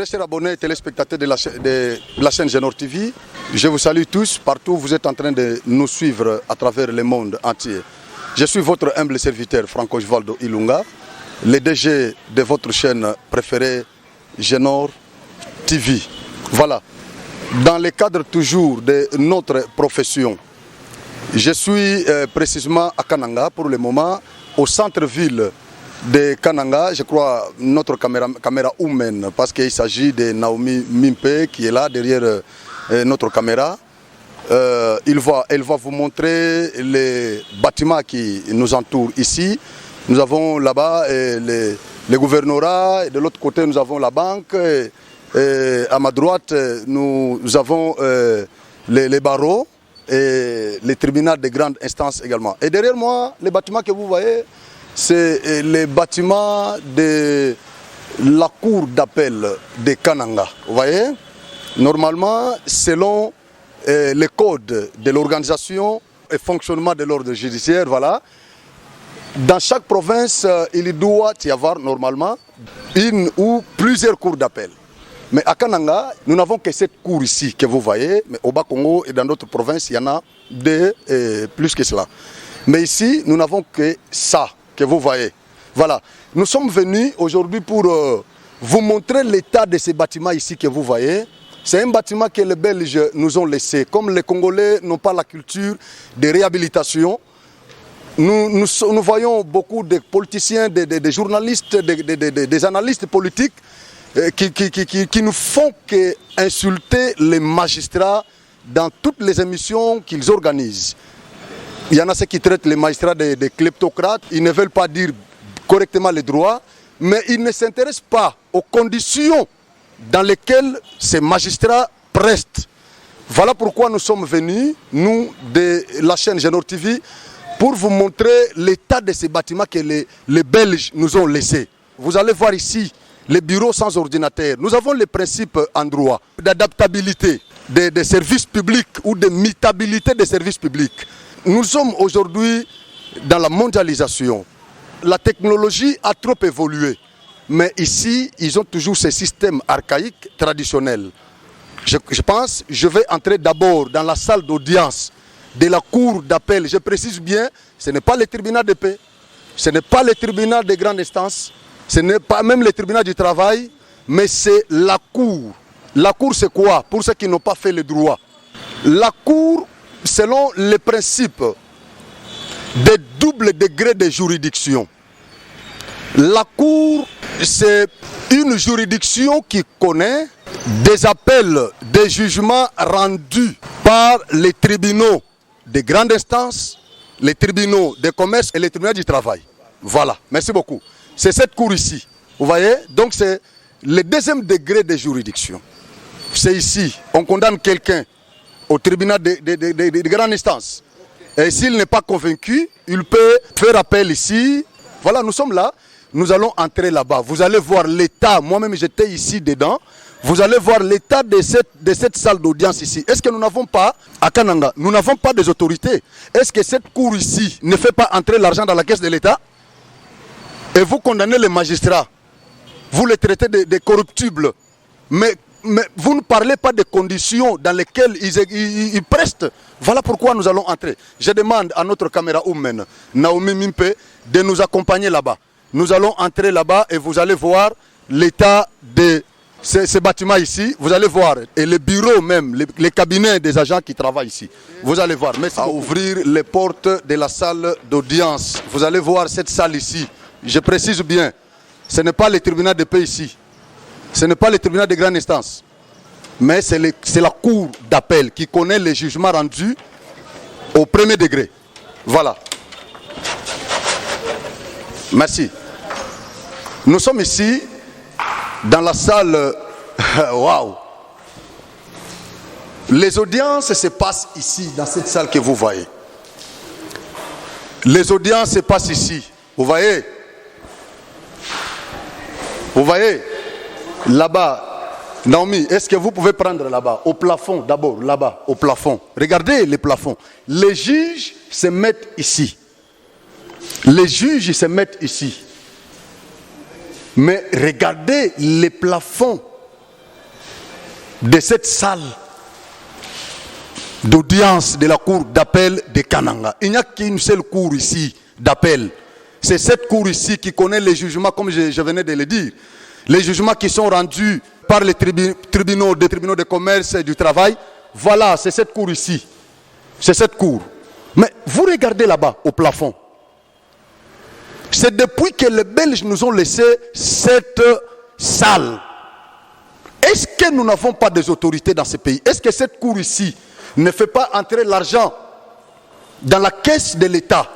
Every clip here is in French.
Très chers abonnés et téléspectateurs de la chaîne Genor TV, je vous salue tous, partout où vous êtes en train de nous suivre à travers le monde entier. Je suis votre humble serviteur Franco Osvaldo Ilunga, le DG de votre chaîne préférée Genor TV. Voilà, dans le cadre toujours de notre profession, je suis précisément à Kananga pour le moment, au centre-ville de Kananga, je crois notre caméra humaine, parce qu'il s'agit de Naomi Mimpe qui est là derrière notre caméra. Elle va vous montrer les bâtiments qui nous entourent ici. Nous avons là-bas le gouvernorat, et de l'autre côté nous avons la banque, et à ma droite nous avons les barreaux et les tribunaux de grande instance également. Et derrière moi, les bâtiments que vous voyez, c'est les bâtiments de la cour d'appel de Kananga. Vous voyez, normalement, selon les codes de l'organisation et fonctionnement de l'ordre judiciaire, voilà, dans chaque province, il doit y avoir normalement une ou plusieurs cours d'appel. Mais à Kananga, nous n'avons que cette cour ici que vous voyez, mais au Bas-Congo et dans d'autres provinces, il y en a deux et plus que cela. Mais ici, nous n'avons que ça que vous voyez. Voilà, nous sommes venus aujourd'hui pour vous montrer l'état de ces bâtiments ici que vous voyez. C'est un bâtiment que les Belges nous ont laissé. Comme les Congolais n'ont pas la culture de réhabilitation, nous voyons beaucoup de politiciens, des journalistes, des analystes politiques qui nous font qu'insulter les magistrats dans toutes les émissions qu'ils organisent. Il y en a ceux qui traitent les magistrats de kleptocrates, ils ne veulent pas dire correctement les droits, mais ils ne s'intéressent pas aux conditions dans lesquelles ces magistrats prestent. Voilà pourquoi nous sommes venus, nous, de la chaîne Genor TV, pour vous montrer l'état de ces bâtiments que les Belges nous ont laissés. Vous allez voir ici les bureaux sans ordinateur. Nous avons les principes en droit d'adaptabilité des services publics ou de mutabilité des services publics. Nous sommes aujourd'hui dans la mondialisation. La technologie a trop évolué. Mais ici, ils ont toujours ces systèmes archaïques traditionnels. Je pense, je vais entrer d'abord dans la salle d'audience de la cour d'appel. Je précise bien, ce n'est pas le tribunal de paix, ce n'est pas le tribunal de grande instance, ce n'est pas même le tribunal du travail, mais c'est la cour. La cour, c'est quoi? Pour ceux qui n'ont pas fait le droit. La cour, selon les principes des doubles degrés de juridiction. La cour, c'est une juridiction qui connaît des appels, des jugements rendus par les tribunaux de grande instance, les tribunaux de commerce et les tribunaux du travail. Voilà, merci beaucoup. C'est cette cour ici, vous voyez? Donc c'est le deuxième degré de juridiction. C'est ici, on condamne quelqu'un au tribunal de grande instance. Et s'il n'est pas convaincu, il peut faire appel ici. Voilà, nous sommes là. Nous allons entrer là-bas. Vous allez voir l'état. Moi-même, j'étais ici dedans. Vous allez voir l'état de cette salle d'audience ici. Est-ce que nous n'avons pas, à Kananga, nous n'avons pas des autorités? Est-ce que cette cour ici ne fait pas entrer l'argent dans la caisse de l'État? Et vous condamnez les magistrats. Vous les traitez de corruptibles. Mais vous ne parlez pas des conditions dans lesquelles ils prestent. Voilà pourquoi nous allons entrer. Je demande à notre caméra humaine, Naomi Mimpe, de nous accompagner là-bas. Nous allons entrer là-bas et vous allez voir l'état de ces bâtiments ici. Vous allez voir, et les bureaux même, les cabinets des agents qui travaillent ici. Vous allez voir, merci à ouvrir les portes de la salle d'audience. Vous allez voir cette salle ici. Je précise bien, ce n'est pas le tribunal de paix ici. Ce n'est pas le tribunal de grande instance. Mais c'est la cour d'appel qui connaît les jugements rendus au premier degré. Voilà. Merci. Nous sommes ici dans la salle. Waouh! Les audiences se passent ici, dans cette salle que vous voyez. Les audiences se passent ici. Vous voyez? Vous voyez? Là-bas. Naomi, est-ce que vous pouvez prendre là-bas, au plafond d'abord, là-bas, au plafond. Regardez les plafonds. Les juges se mettent ici. Les juges se mettent ici. Mais regardez les plafonds de cette salle d'audience de la cour d'appel de Kananga. Il n'y a qu'une seule cour ici d'appel. C'est cette cour ici qui connaît les jugements, comme je venais de le dire. Les jugements qui sont rendus par les tribunaux de commerce et du travail. Voilà, c'est cette cour ici. C'est cette cour. Mais vous regardez là-bas, au plafond. C'est depuis que les Belges nous ont laissé cette salle. Est-ce que nous n'avons pas des autorités dans ce pays? Est-ce que cette cour ici ne fait pas entrer l'argent dans la caisse de l'État?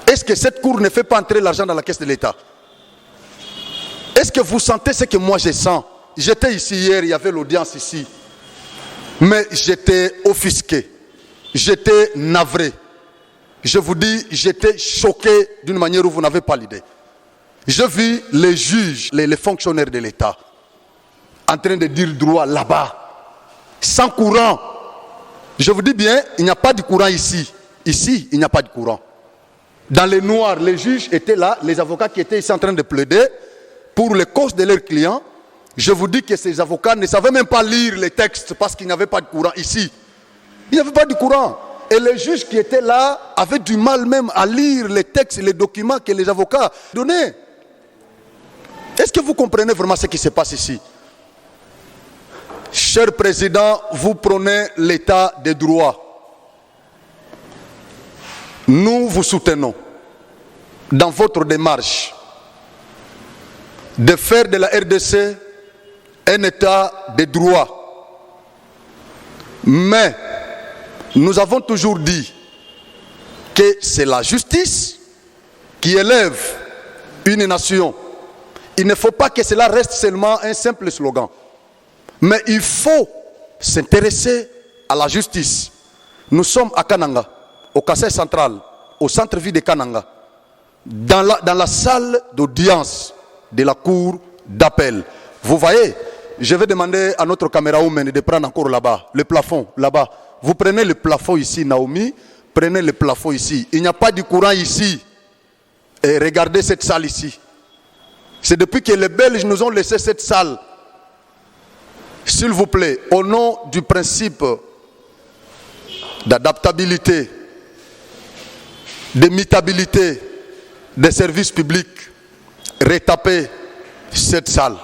Est-ce que cette cour ne fait pas entrer l'argent dans la caisse de l'État? Est-ce que vous sentez ce que moi je sens? J'étais ici hier, il y avait l'audience ici. Mais j'étais offusqué. J'étais navré. Je vous dis, j'étais choqué d'une manière où vous n'avez pas l'idée. Je vis les juges, les fonctionnaires de l'État en train de dire droit là-bas, sans courant. Je vous dis bien, il n'y a pas de courant ici. Ici, il n'y a pas de courant. Dans les noirs, les juges étaient là, les avocats qui étaient ici en train de plaider pour les causes de leurs clients. Je vous dis que ces avocats ne savaient même pas lire les textes parce qu'il n'y avait pas de courant ici. Il n'y avait pas de courant. Et les juges qui étaient là avaient du mal même à lire les textes et les documents que les avocats donnaient. Est-ce que vous comprenez vraiment ce qui se passe ici? Cher président, vous prenez l'état des droits. Nous vous soutenons dans votre démarche de faire de la RDC un état de droit. Mais nous avons toujours dit que c'est la justice qui élève une nation. Il ne faut pas que cela reste seulement un simple slogan. Mais il faut s'intéresser à la justice. Nous sommes à Kananga, au Kassai central, au centre-ville de Kananga, dans la salle d'audience de la cour d'appel. Vous voyez, je vais demander à notre camérawoman de prendre encore là-bas, le plafond, là-bas. Vous prenez le plafond ici, Naomi, prenez le plafond ici. Il n'y a pas de courant ici. Et regardez cette salle ici. C'est depuis que les Belges nous ont laissé cette salle. S'il vous plaît, au nom du principe d'adaptabilité, d'imitabilité des services publics, retapez cette salle.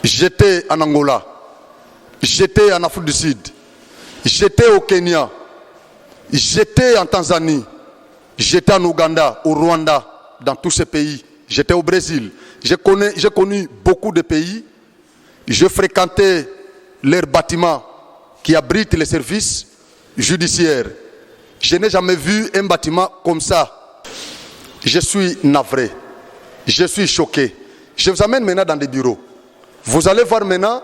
J'étais en Angola, j'étais en Afrique du Sud, j'étais au Kenya, j'étais en Tanzanie, j'étais en Ouganda, au Rwanda, dans tous ces pays. J'étais au Brésil. J'ai connu beaucoup de pays. Je fréquentais leurs bâtiments qui abritent les services judiciaires. Je n'ai jamais vu un bâtiment comme ça. Je suis navré. Je suis choqué. Je vous amène maintenant dans des bureaux. Vous allez voir maintenant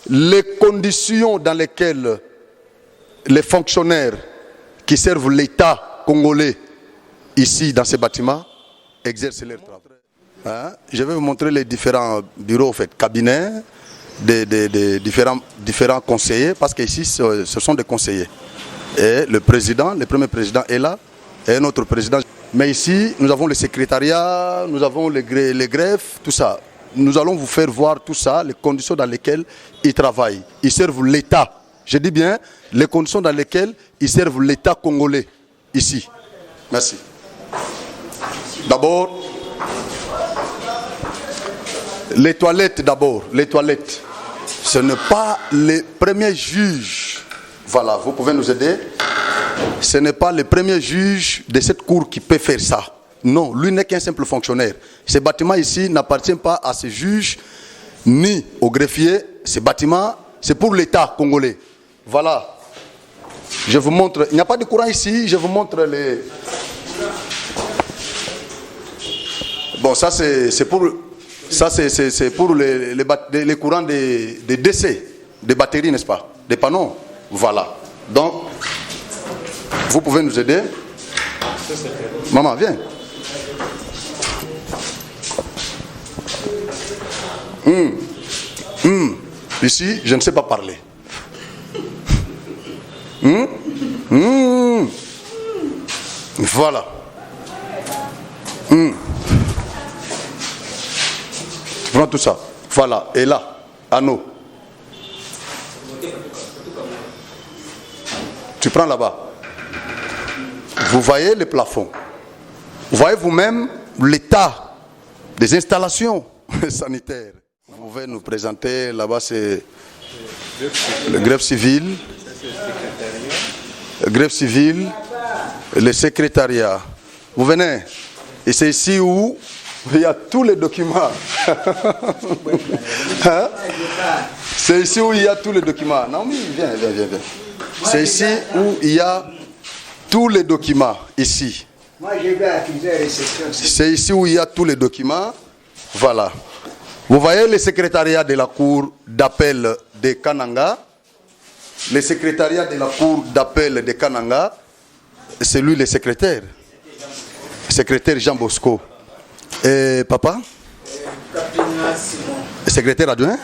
les conditions dans lesquelles les fonctionnaires qui servent l'État congolais ici dans ces bâtiments exercent leur travail. Je vais vous montrer les différents bureaux, en fait, cabinets des différents conseillers, parce qu'ici ce sont des conseillers. Et le premier président est là, et un autre président. Mais ici, nous avons le secrétariat, nous avons les greffes, tout ça. Nous allons vous faire voir tout ça, les conditions dans lesquelles ils travaillent. Ils servent l'État. Je dis bien, les conditions dans lesquelles ils servent l'État congolais, ici. Merci. D'abord, les toilettes d'abord, les toilettes. Ce n'est pas les premiers juges. Voilà, vous pouvez nous aider. Ce n'est pas le premier juge de cette cour qui peut faire ça. Non, lui n'est qu'un simple fonctionnaire. Ce bâtiment ici n'appartient pas à ce juge ni au greffier. Ce bâtiment, c'est pour l'État congolais. Voilà. Je vous montre. Il n'y a pas de courant ici. Je vous montre les. Bon, ça c'est pour. Ça c'est pour les courants des DC, des batteries, n'est-ce pas? Des panneaux. Voilà. Donc, vous pouvez nous aider. Maman, viens. Ici, je ne sais pas parler. Voilà. Prends tout ça. Voilà. Et là, anneau. Tu prends là-bas. Vous voyez les plafonds. Vous voyez vous-même l'état des installations sanitaires. Vous pouvez nous présenter, là-bas c'est le greffe civil. Le greffe civil, le secrétariat. Vous venez. Et c'est ici où il y a tous les documents. Hein? C'est ici où il y a tous les documents. Non, mais viens. C'est ici où il y a tous les documents. Ici. C'est ici où il y a tous les documents. Voilà. Vous voyez le secrétariat de la cour d'appel de Kananga. Le secrétariat de la cour d'appel de Kananga, c'est lui le secrétaire. Secrétaire Jean Bosco. Et papa? Secrétaire adjoint?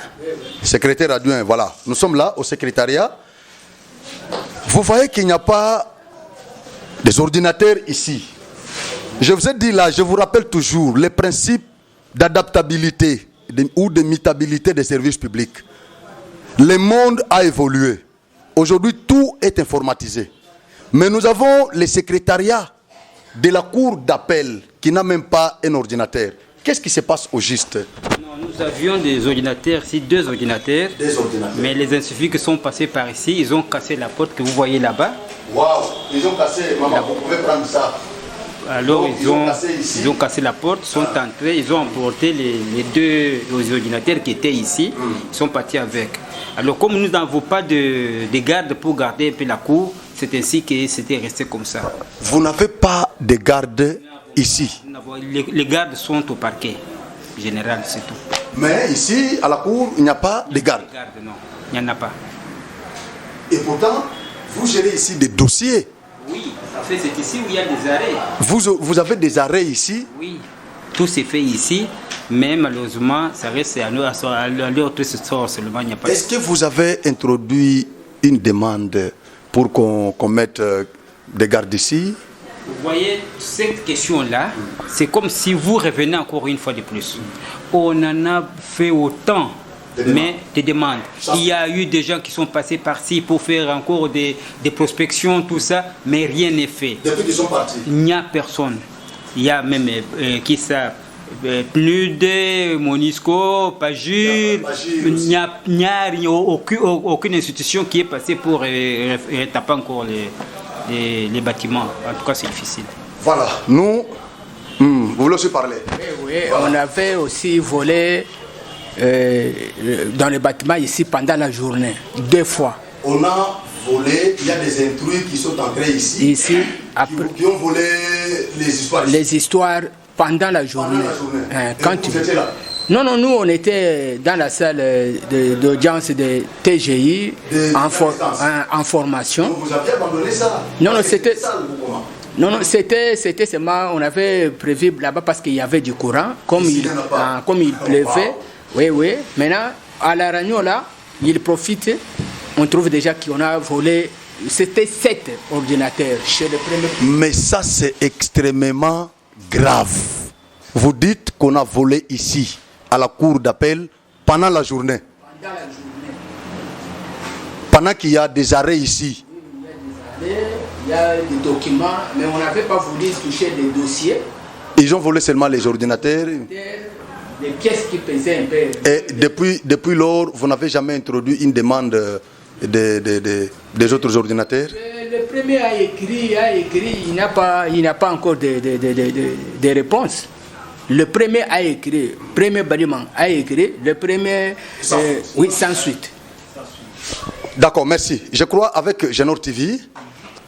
Secrétaire adjoint, voilà. Nous sommes là au secrétariat. Vous voyez qu'il n'y a pas des ordinateurs ici. Je vous ai dit là, je vous rappelle toujours les principes d'adaptabilité ou de mutabilité des services publics. Le monde a évolué. Aujourd'hui, tout est informatisé. Mais nous avons le secrétariat de la cour d'appel qui n'a même pas un ordinateur. Qu'est-ce qui se passe au juste? Non, nous avions des ordinateurs ici, deux ordinateurs. Mais les insuffisamment sont passés par ici. Ils ont cassé la porte que vous voyez là-bas. Waouh, ils ont cassé. Maman, vous pouvez prendre ça. Alors donc, ils ont cassé la porte, sont entrés, ils ont emporté les deux ordinateurs qui étaient ici, ils sont partis avec. Alors comme nous n'avons pas de garde pour garder un peu la cour, c'est ainsi que c'était resté comme ça. Vous n'avez pas de garde ici? Les gardes sont au parquet général, c'est tout. Mais ici, à la cour, il n'y a pas de garde? Non, il n'y en a pas. Et pourtant, vous gérez ici des dossiers? Oui, en fait c'est ici où il y a des arrêts. Vous avez des arrêts ici? Oui, tout s'est fait ici, mais malheureusement, ça reste à leur sort seulement. Est-ce que vous avez introduit une demande pour qu'on mette des gardes ici? Vous voyez, cette question-là, c'est comme si vous revenez encore une fois de plus. On en a fait autant. Mais des demandes. Il y a eu des gens qui sont passés par-ci pour faire encore des prospections, tout ça, mais rien n'est fait. Depuis qu'ils sont partis? Il n'y a personne. Il y a même qui ça, PNUD, Monisco, Pagir. Il n'y a aucune institution qui est passée pour retaper encore les bâtiments. En tout cas, c'est difficile. Voilà, nous, vous voulez aussi parler? Oui, voilà. On avait aussi volé dans le bâtiment ici pendant la journée, 2 fois. On a volé, il y a des intrus qui sont entrés ici, qui ont volé les histoires. Les histoires pendant la journée. Quand vous étiez là? Non, nous on était dans la salle d'audience de TGI en formation. Donc vous aviez abandonné ça? Non, c'était seulement, on avait prévu là-bas parce qu'il y avait du courant, comme il pleuvait. Oui. Maintenant, à la réunion là, il profite. On trouve déjà qu'on a volé. C'était 7 ordinateurs chez le premier. Mais ça, c'est extrêmement grave. Vous dites qu'on a volé ici, à la cour d'appel, pendant la journée. Pendant qu'il y a des arrêts ici. Il y a des documents, mais on n'avait pas voulu toucher les dossiers. Ils ont volé seulement les ordinateurs. Des pièces qui pesaient un peu. Et depuis lors, vous n'avez jamais introduit une demande des autres ordinateurs? Le premier a écrit, il n'a pas encore de réponse. Le premier a écrit, premier bâtiment a écrit, le premier, oui, sans suite. D'accord, merci. Je crois avec Genor TV,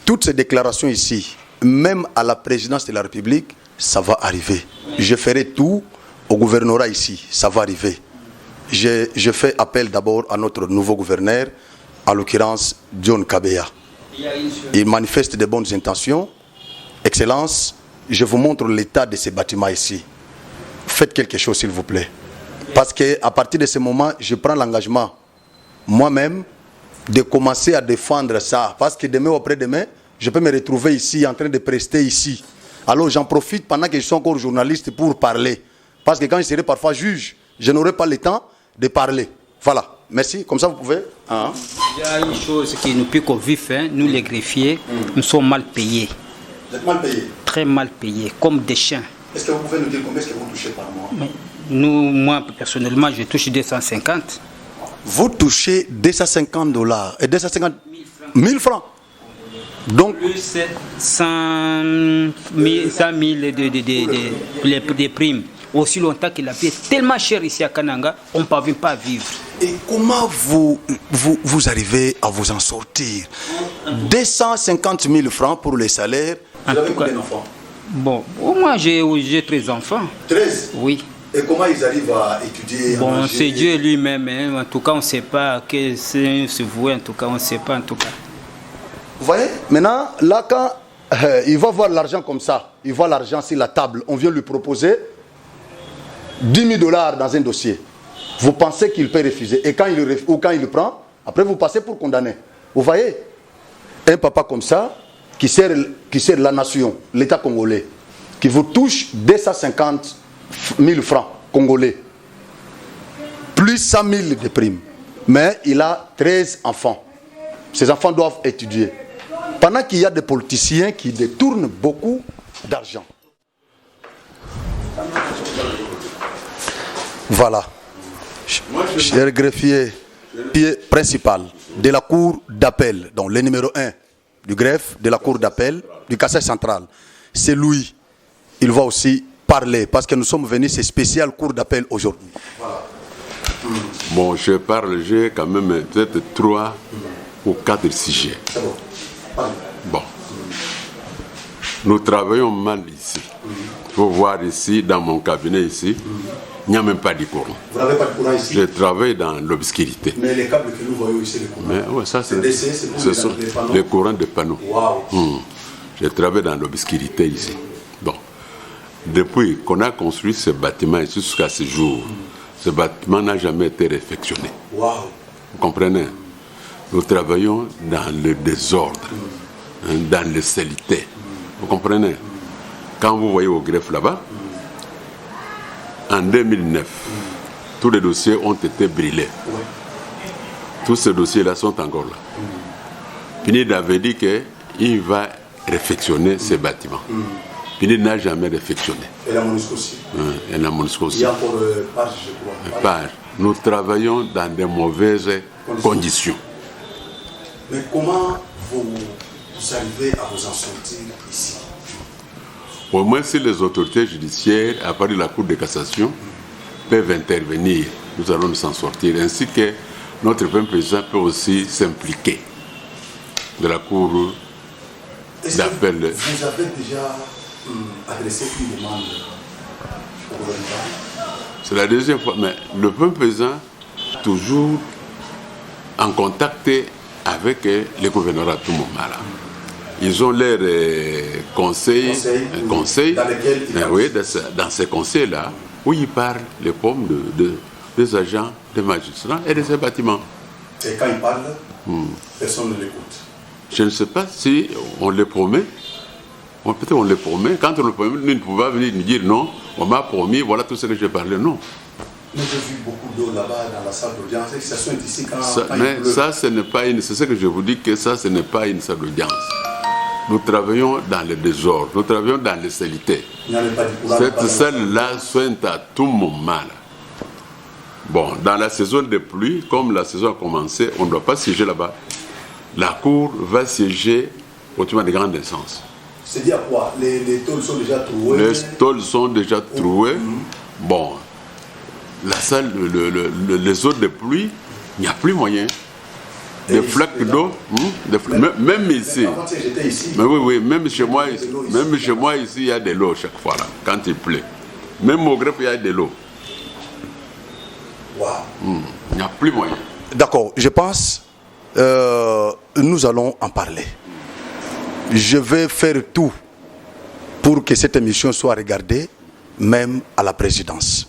toutes ces déclarations ici, même à la présidence de la République, ça va arriver. Je ferai tout au gouvernorat ici, ça va arriver. Je fais appel d'abord à notre nouveau gouverneur, en l'occurrence John Kabeya. Il manifeste de bonnes intentions. Excellence, je vous montre l'état de ces bâtiments ici. Faites quelque chose s'il vous plaît. Parce qu'à partir de ce moment, je prends l'engagement, moi-même, de commencer à défendre ça. Parce que demain ou après-demain, je peux me retrouver ici, en train de prester ici. Alors j'en profite pendant que je suis encore journaliste pour parler. Parce que quand je serai parfois juge, je n'aurai pas le temps de parler. Voilà. merci. Comme ça, vous pouvez. Hein? Il y a une chose qui nous pique au vif, hein. Nous les greffiers, nous sommes mal payés. Vous êtes mal payé? Très mal payés, comme des chiens. Est-ce que vous pouvez nous dire combien est-ce que vous touchez par mois? Moi, personnellement, je touche 250. Vous touchez $250 et 250 000 francs. Donc, Plus 100 000 de primes. Aussi longtemps que la vie est tellement chère ici à Kananga, on ne parvient pas à vivre. et comment vous arrivez à vous en sortir? 250 000 francs pour les salaires. Vous avez combien d'enfants? Bon, moi j'ai 13 enfants. 13? Oui. Et comment ils arrivent à étudier? Bon, c'est Dieu lui-même. Hein. En tout cas, on ne sait pas que c'est voué. En tout cas, on ne sait pas. En tout cas. Vous voyez? Maintenant, là, quand il va voir l'argent comme ça, il voit l'argent sur la table, on vient lui proposer $10 000 dans un dossier. Vous pensez qu'il peut refuser. Et quand il le prend, après vous passez pour condamner. Vous voyez? Un papa comme ça, qui sert la nation, l'État congolais, qui vous touche 250 000 francs congolais, plus 100 000 de primes. Mais il a 13 enfants. Ces enfants doivent étudier. Pendant qu'il y a des politiciens qui détournent beaucoup d'argent. Voilà. Cher greffier principal de la cour d'appel, donc le numéro 1 du greffe de la cour d'appel du Kassai central, c'est lui. Il va aussi parler parce que nous sommes venus, c'est spécial cour d'appel aujourd'hui. Voilà. Bon, je parle, j'ai quand même peut-être 3 ou 4 sujets. C'est bon. Bon. Nous travaillons mal ici. Il faut voir ici, dans mon cabinet ici, il n'y a même pas de courant. Vous n'avez pas de courant ici? Je travaille dans l'obscurité. Mais les câbles que nous voyons ici, les courants. Mais ouais, ça, ce sont les courants de panneaux. Wow. Je travaille dans l'obscurité ici. Bon. Depuis qu'on a construit ce bâtiment ici jusqu'à ce jour, ce bâtiment n'a jamais été réfectionné. Wow. Vous comprenez? Nous travaillons dans le désordre, dans les saletés. Vous comprenez? Quand vous voyez au greffe là-bas, en 2009, tous les dossiers ont été brûlés. Tous ces dossiers-là sont encore là. PNUD avait dit qu'il va réfectionner ces bâtiments. PNUD n'a jamais réfectionné. Et la MONUSCO aussi. Et la MONUSCO aussi. Il y a encore Page, je crois. Page. Nous travaillons dans de mauvaises conditions. Mais comment vous arrivez à vous en sortir ici? Au moins si les autorités judiciaires, à part de la Cour de cassation, peuvent intervenir, nous allons nous en sortir. Ainsi que notre président peut aussi s'impliquer de la Cour d'appel. Vous avez déjà adressé une demande au gouvernement? C'est la deuxième fois, mais le président est toujours en contact avec le gouvernement à tout moment là. Ils ont leurs conseils, dans lesquels dans ces conseils-là, où ils parlent les pommes des agents, des magistrats et de ces bâtiments. Et quand ils parlent, personne ne l'écoute. Je ne sais pas si on les promet. Peut-être on les promet. Quand on le promet, nous ne pouvons pas venir nous dire non, on m'a promis, voilà tout ce que j'ai parlé. Non. Mais j'ai vu beaucoup d'eau là-bas dans la salle d'audience. Et que ça soit ici quand mais ça, ce n'est pas une. C'est ce que je vous dis que ça, ce n'est pas une salle d'audience. Nous travaillons dans le désordre, nous travaillons dans les saletés. Cette salle-là soigne à tout moment. Là. Bon, dans la saison de pluie, comme la saison a commencé, on ne doit pas siéger là-bas. La cour va siéger au tribunal de grande instance. C'est-à-dire quoi? Les tôles sont déjà trouées? Les tôles sont déjà trouées. Bon, la salle, les eaux de pluie, il n'y a plus moyen. Des flaques d'eau, même ici. Mais oui, même chez moi ici, il y a de l'eau chaque fois là, quand il pleut. Même au greffe, il y a de l'eau. Il n'y a plus moyen. D'accord, je pense nous allons en parler. Je vais faire tout pour que cette émission soit regardée, même à la présidence,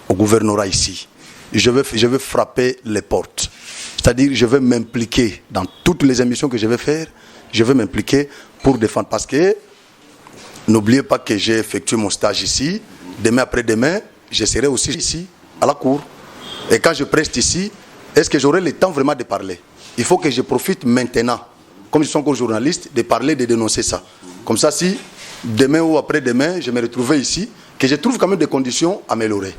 au gouvernorat ici. Je vais frapper les portes. C'est-à-dire, je vais m'impliquer dans toutes les émissions que je vais faire. Je vais m'impliquer pour défendre. Parce que, n'oubliez pas que j'ai effectué mon stage ici. Demain après-demain, je serai aussi ici, à la cour. Et quand je preste ici, est-ce que j'aurai le temps vraiment de parler? Il faut que je profite maintenant, comme je suis encore journaliste, de parler, de dénoncer ça. Comme ça, si demain ou après-demain, je me retrouve ici, que je trouve quand même des conditions améliorées.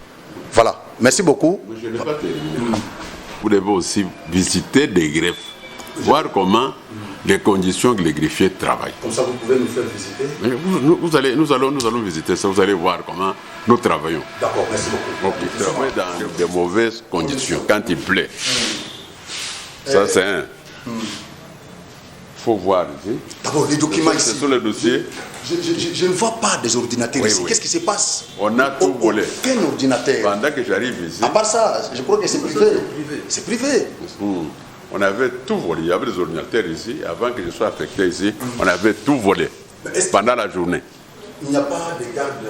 Voilà. Merci beaucoup. Je n'ai pas terminé. Vous devez aussi visiter des greffes, voir comment les conditions que les greffiers travaillent. Comme ça, vous pouvez nous faire visiter. Nous allons visiter ça, vous allez voir comment nous travaillons. D'accord, merci beaucoup. Donc, ils travaillent dans de mauvaises conditions, quand il plaît. Ça, c'est un. Il faut voir ici. D'abord, les documents ici. Ce sont les dossiers. Je ne vois pas des ordinateurs ici. Oui. Qu'est-ce qui se passe? On a tout volé. Aucun ordinateur. Pendant que j'arrive ici. À part ça, je crois que c'est privé. C'est privé. On avait tout volé. Il y avait des ordinateurs ici. Avant que je sois affecté ici, on avait tout volé. Pendant la journée. Il n'y a pas de gardes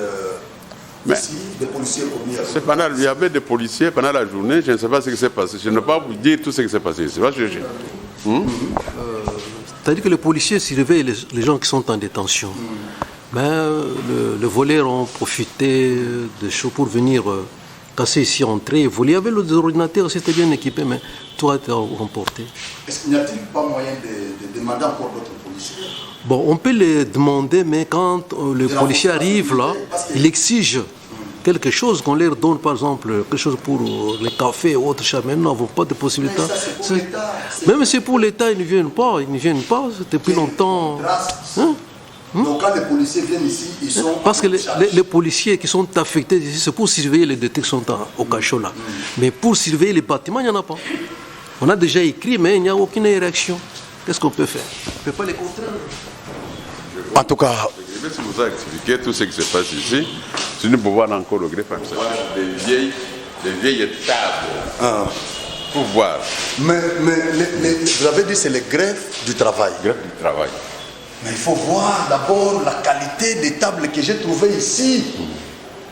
ici, des policiers commis. Il y avait des policiers pendant la journée. Je ne sais pas ce qui s'est passé. Je ne vais pas vous dire tout ce qui s'est passé ici. C'est-à-dire que les policiers surveillent les gens qui sont en détention. Ben, les voleurs ont profité de choses pour venir casser ici, entrer et voler. Il y avait les ordinateurs, c'était bien équipé, mais tout a été remporté. Est-ce qu'il n'y a-t-il pas moyen de demander encore d'autres policiers? Bon, on peut les demander, mais quand le policier arrive là, il exige quelque chose qu'on leur donne, par exemple, quelque chose pour les cafés ou autre chose. Maintenant, nous n'avons pas de possibilité. Même si pour l'État, ils ne viennent pas. Depuis longtemps. Hein? Donc quand les policiers viennent ici, ils sont... Parce que les policiers qui sont affectés ici, c'est pour surveiller les détenus qui sont au cachot là. Mais pour surveiller les bâtiments, il n'y en a pas. On a déjà écrit, mais il n'y a aucune réaction. Qu'est-ce qu'on peut faire? On ne peut pas les contraindre. En tout cas... Je vais vous expliquer tout ce qui se passe ici. Si nous pouvons voir encore le greffe, des vieilles tables. Pour voir. Mais vous avez dit que c'est le greffe du travail. Greffe du travail. Mais il faut voir d'abord la qualité des tables que j'ai trouvées ici.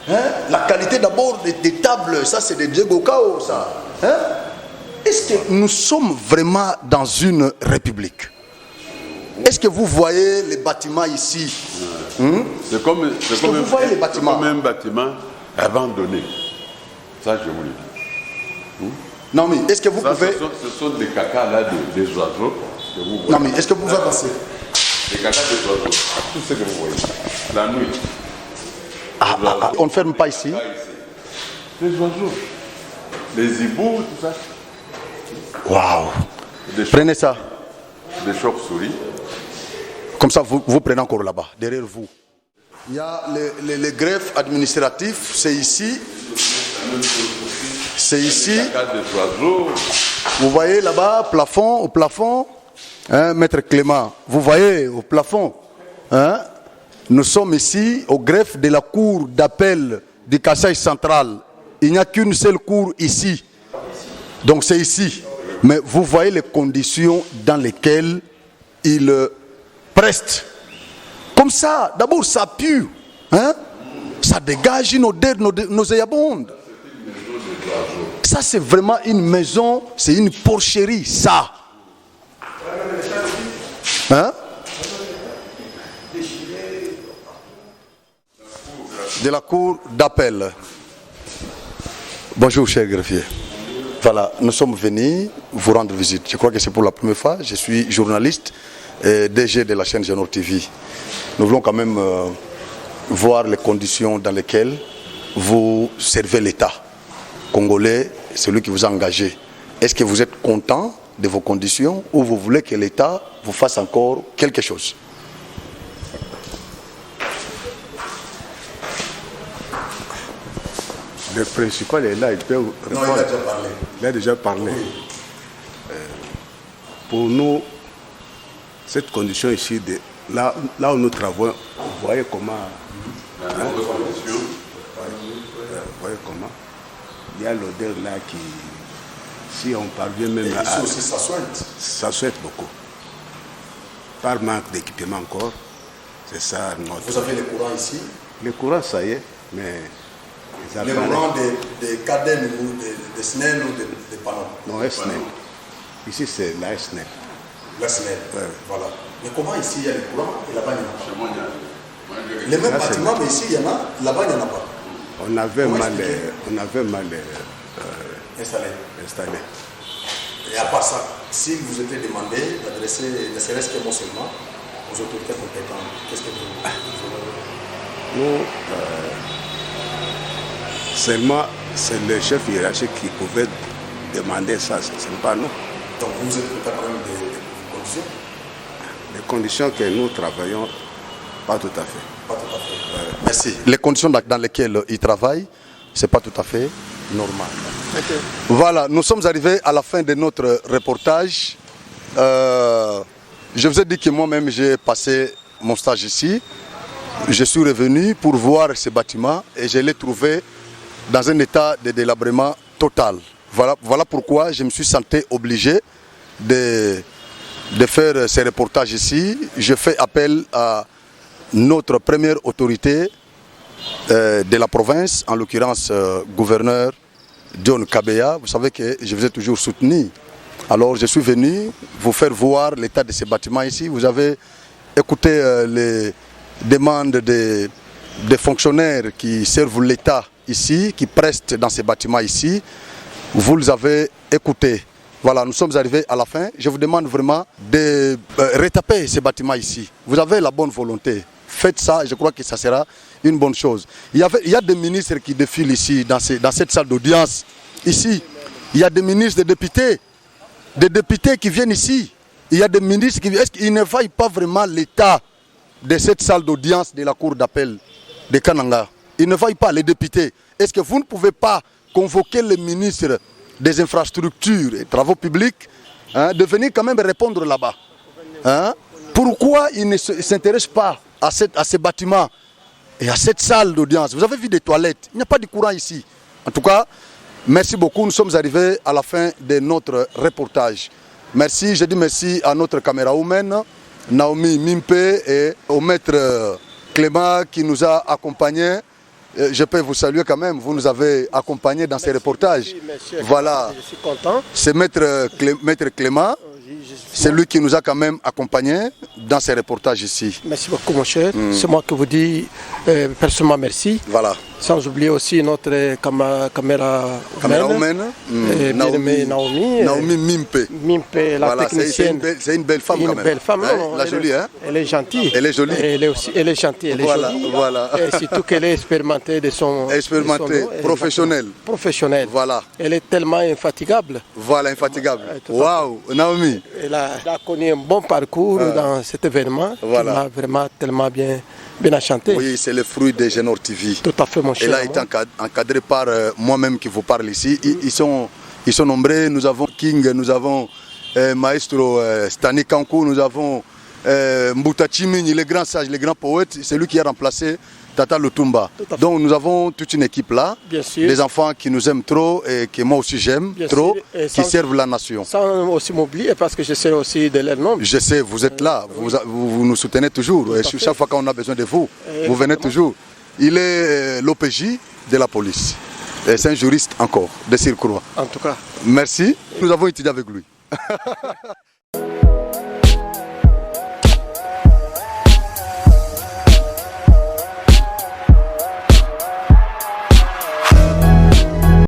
Hein? La qualité d'abord des tables, ça c'est des Diego Cao, ça. Hein? Est-ce que nous sommes vraiment dans une république? Est-ce que vous voyez les bâtiments ici? C'est comme un bâtiment abandonné. Ça, je vous le dis. Non, mais est-ce que vous pouvez... Ce sont des cacas là des oiseaux que vous voyez. Non, mais est-ce que vous pouvez passer? Des cacas des oiseaux. Tout ce que vous voyez. La nuit. On ne ferme pas ici. Les oiseaux. Les hiboux, tout ça. Waouh! Prenez ça. Des chauves-souris. Comme ça, vous prenez encore là-bas, derrière vous. Il y a les greffes administratifs, c'est ici. C'est ici. Vous voyez là-bas, au plafond, hein, Maître Clément, vous voyez au plafond. Hein, nous sommes ici au greffe de la cour d'appel du Kasaï central. Il n'y a qu'une seule cour ici. Donc c'est ici. Mais vous voyez les conditions dans lesquelles il preste. Comme ça, d'abord ça pue. Hein? Ça dégage une odeur nauséabonde. Ça c'est vraiment une maison, c'est une porcherie, ça. Hein? De la cour d'appel. Bonjour cher greffier. Voilà, nous sommes venus vous rendre visite. Je crois que c'est pour la première fois. Je suis journaliste et DG de la chaîne Genor TV. Nous voulons quand même voir les conditions dans lesquelles vous servez l'État congolais, celui qui vous a engagé. Est-ce que vous êtes content de vos conditions ou vous voulez que l'État vous fasse encore quelque chose? Le principal est là, il peut répondre. Non, il a déjà parlé. Il a déjà parlé. Oui. Pour nous, cette condition ici, là où nous travaillons, vous voyez comment... Vous voyez comment il y a l'odeur là qui... Si on parvient même à... Ici aussi, ça souhaite. Ça souhaite beaucoup. Par manque d'équipement encore, c'est ça notre... Vous avez les courants ici? Les courants, ça y est, mais... Les courants des cadènes ou des SNEL ou des panneaux? Non, SNEL. Ici, c'est la SNEL. La SNEL, ouais. Voilà. Mais comment ici, il y a les courants et là-bas, il n'y en a pas? Les mêmes bâtiments, mais ici, il y en a, là-bas, il n'y en a pas. On avait mal installé. Et à part ça, si vous était demandé d'adresser ne serait-ce qu'un mot seulement aux autorités compétentes, qu'est-ce que vous Nous, seulement, c'est le chef hiérarchique qui pouvait demander ça, ce n'est pas nous. Donc vous êtes peut-être quand même des conditions? Les conditions que nous travaillons, pas tout à fait. Pas tout à fait. Merci. Les conditions dans lesquelles ils travaillent, ce n'est pas tout à fait normal. Okay. Voilà, nous sommes arrivés à la fin de notre reportage. Je vous ai dit que moi-même j'ai passé mon stage ici. Je suis revenu pour voir ce bâtiment et je l'ai trouvé dans un état de délabrement total. Voilà pourquoi je me suis senti obligé de faire ce reportage ici. Je fais appel à notre première autorité de la province, en l'occurrence gouverneur John Kabeya. Vous savez que je vous ai toujours soutenu. Alors je suis venu vous faire voir l'état de ces bâtiments ici. Vous avez écouté les demandes des fonctionnaires qui servent l'État ici, qui prestent dans ces bâtiments ici. Vous les avez écoutés. Voilà, nous sommes arrivés à la fin. Je vous demande vraiment de retaper ces bâtiments ici. Vous avez la bonne volonté. Faites ça, je crois que ça sera une bonne chose. Il y a des ministres qui défilent ici, dans cette salle d'audience. Ici, il y a des ministres, des députés qui viennent ici. Il y a des ministres qui viennent. Est-ce qu'ils ne voient pas vraiment l'état de cette salle d'audience de la cour d'appel de Kananga? Ils ne voient pas, les députés. Est-ce que vous ne pouvez pas convoquer les ministres des infrastructures et travaux publics de venir quand même répondre là-bas? Pourquoi ils ne s'intéressent pas à ces bâtiments et à cette salle d'audience? Vous avez vu des toilettes, il n'y a pas de courant ici. En tout cas, merci beaucoup, nous sommes arrivés à la fin de notre reportage. Merci, je dis merci à notre camérawoman, Naomi Mimpe, et au maître Clément qui nous a accompagnés. Je peux vous saluer quand même, vous nous avez accompagnés dans ces reportages. Monsieur, voilà, je suis content. C'est maître Clément. C'est lui qui nous a quand même accompagnés dans ces reportages ici. Merci beaucoup mon cher. C'est moi qui vous dis personnellement merci. Voilà. Sans oublier aussi notre camérawoman, Naomi Mimpe, la voilà, technicienne. C'est une belle femme quand même. Belle femme, non, la jolie, hein? Elle est gentille. Elle est jolie. Elle est gentille, elle est jolie. Voilà. Et surtout qu'elle est expérimentée de son... Expérimentée, professionnelle. Professionnelle. Voilà. Elle est tellement infatigable. Voilà, infatigable. Waouh, Naomi. Elle a connu un bon parcours dans cet événement. Voilà. Qui m'a vraiment tellement bien enchanté. Oui, c'est le fruit de Genor TV. Tout à fait, mon cher. Elle a été encadrée par moi-même qui vous parle ici. Ils sont nombreux. Nous avons King, nous avons Maestro Stani Kankou, nous avons Mbuta Chimini, les grands sages, les grands poètes. C'est lui qui a remplacé Tata Lutumba. Donc nous avons toute une équipe là, des enfants qui nous aiment trop et que moi aussi j'aime trop, qui servent la nation. Sans aussi m'oublier parce que je sais aussi de leur nom. Je sais, vous êtes là, vous nous soutenez toujours. Et chaque fois qu'on a besoin de vous, vous venez toujours. Il est l'OPJ de la police. C'est un juriste encore, de Circroix. En tout cas. Merci, nous avons étudié avec lui.